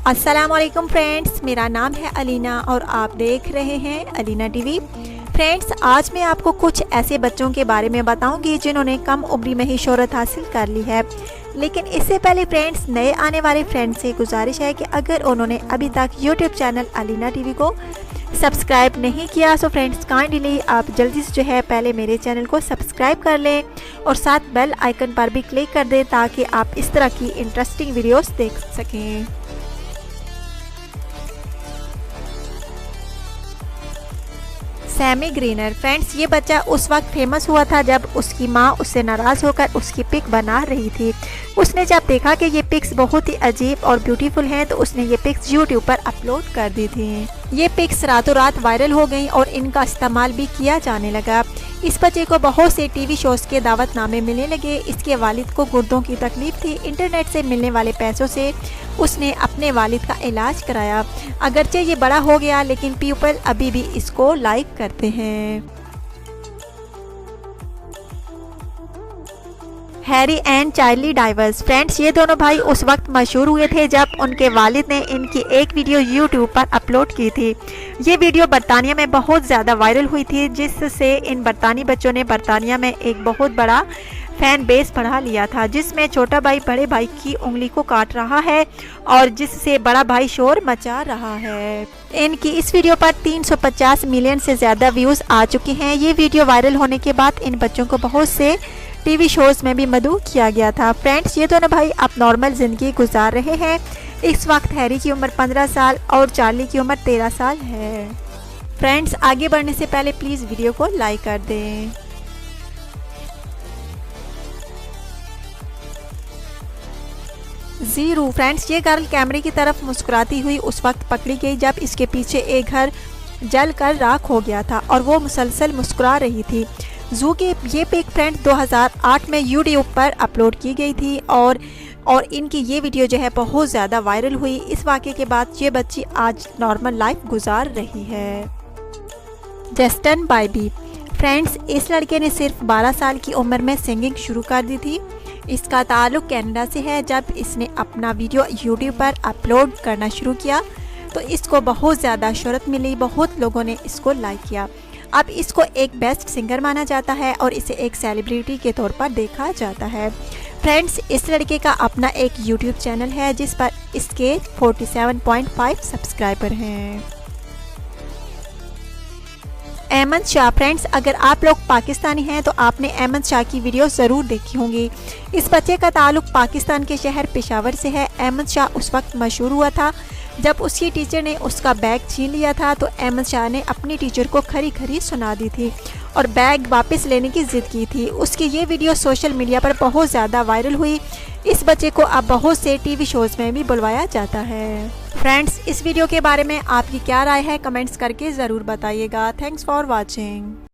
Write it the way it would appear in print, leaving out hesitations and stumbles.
अस्सलामुअलैकुम फ्रेंड्स, मेरा नाम है अलीना और आप देख रहे हैं अलीना टीवी। फ्रेंड्स, आज मैं आपको कुछ ऐसे बच्चों के बारे में बताऊंगी जिन्होंने कम उम्र में ही शोहरत हासिल कर ली है। लेकिन इससे पहले फ्रेंड्स, नए आने वाले फ्रेंड्स से गुजारिश है कि अगर उन्होंने अभी तक यूट्यूब चैनल अलीना टीवी को सब्सक्राइब नहीं किया तो फ्रेंड्स काइंडली आप जल्दी से जो है पहले मेरे चैनल को सब्सक्राइब कर लें और साथ बेल आइकन पर भी क्लिक कर दें ताकि आप इस तरह की इंटरेस्टिंग वीडियोस देख सकें। Sami greener. फ्रेंड्स, ये बच्चा उस वक्त फेमस हुआ था जब उसकी माँ उससे नाराज़ होकर उसकी पिक बना रही थी। उसने जब देखा कि ये पिक्स बहुत ही अजीब और ब्यूटीफुल हैं तो उसने ये पिक्स यूट्यूब पर अपलोड कर दी थी। ये पिक्स रातों रात वायरल हो गई और इनका इस्तेमाल भी किया जाने लगा। इस बच्चे को बहुत से टीवी शोज़ के दावतनामे मिलने लगे। इसके वालिद को गुर्दों की तकलीफ थी। इंटरनेट से मिलने वाले पैसों से उसने अपने वालिद का इलाज कराया। अगरचे ये बड़ा हो गया लेकिन पीपल अभी भी इसको लाइक करते हैं। Harry and Charlie diverse. Friends, ये दोनों भाई उस वक्त मशहूर हुए थे जब उनके वालिद ने इनकी एक वीडियो यूट्यूब पर अपलोड की थी। ये वीडियो बरतानिया में बहुत ज़्यादा वायरल हुई थी जिससे इन बरतानी बच्चों ने बरतानिया में एक बहुत बड़ा फैन बेस बढ़ा लिया था, जिसमें छोटा भाई बड़े भाई की उंगली को काट रहा है और जिससे बड़ा भाई शोर मचा रहा है। इनकी इस वीडियो पर 350 मिलियन से ज़्यादा व्यूज़ आ चुके हैं। ये वीडियो वायरल होने के बाद इन बच्चों को बहुत से टीवी शोज़ में भी मदऊ किया गया था। फ्रेंड्स, ये दोनों भाई अब नॉर्मल ज़िंदगी गुजार रहे हैं। इस वक्त हैरी की उम्र 15 साल और चार्ली की उम्र 13 साल है। फ्रेंड्स, आगे बढ़ने से पहले प्लीज़ वीडियो को लाइक कर दें। जीरू। फ्रेंड्स, ये गर्ल कैमरे की तरफ मुस्कुराती हुई उस वक्त पकड़ी गई जब इसके पीछे एक घर जल कर राख हो गया था और वो मुसलसल मुस्कुरा रही थी। जू की ये पिक फ्रेंड्स 2008 में यूट्यूब पर अपलोड की गई थी और इनकी ये वीडियो जो है बहुत ज़्यादा वायरल हुई। इस वाक़े के बाद ये बच्ची आज नॉर्मल लाइफ गुजार रही है। जस्टिन बाइबी। फ्रेंड्स, इस लड़के ने सिर्फ 12 साल की उम्र में सिंगिंग शुरू कर दी थी। इसका ताल्लुक कनाडा से है। जब इसने अपना वीडियो यूट्यूब पर अपलोड करना शुरू किया तो इसको बहुत ज़्यादा शोहरत मिली। बहुत लोगों ने इसको लाइक किया। अब इसको एक बेस्ट सिंगर माना जाता है और इसे एक सेलिब्रिटी के तौर पर देखा जाता है। फ्रेंड्स, इस लड़के का अपना एक यूट्यूब चैनल है जिस पर इसके 47.5 सब्सक्राइबर हैं। अहमद शाह। फ्रेंड्स, अगर आप लोग पाकिस्तानी हैं तो आपने अहमद शाह की वीडियो ज़रूर देखी होंगी। इस बच्चे का ताल्लुक पाकिस्तान के शहर पेशावर से है। अहमद शाह उस वक्त मशहूर हुआ था जब उसकी टीचर ने उसका बैग छीन लिया था तो अहमद शाह ने अपनी टीचर को खरी खरी सुना दी थी और बैग वापस लेने की ज़िद की थी। उसकी ये वीडियो सोशल मीडिया पर बहुत ज़्यादा वायरल हुई। इस बच्चे को अब बहुत से टीवी शोज़ में भी बुलवाया जाता है। फ्रेंड्स, इस वीडियो के बारे में आपकी क्या राय है कमेंट्स करके ज़रूर बताइएगा। Thanks for watching.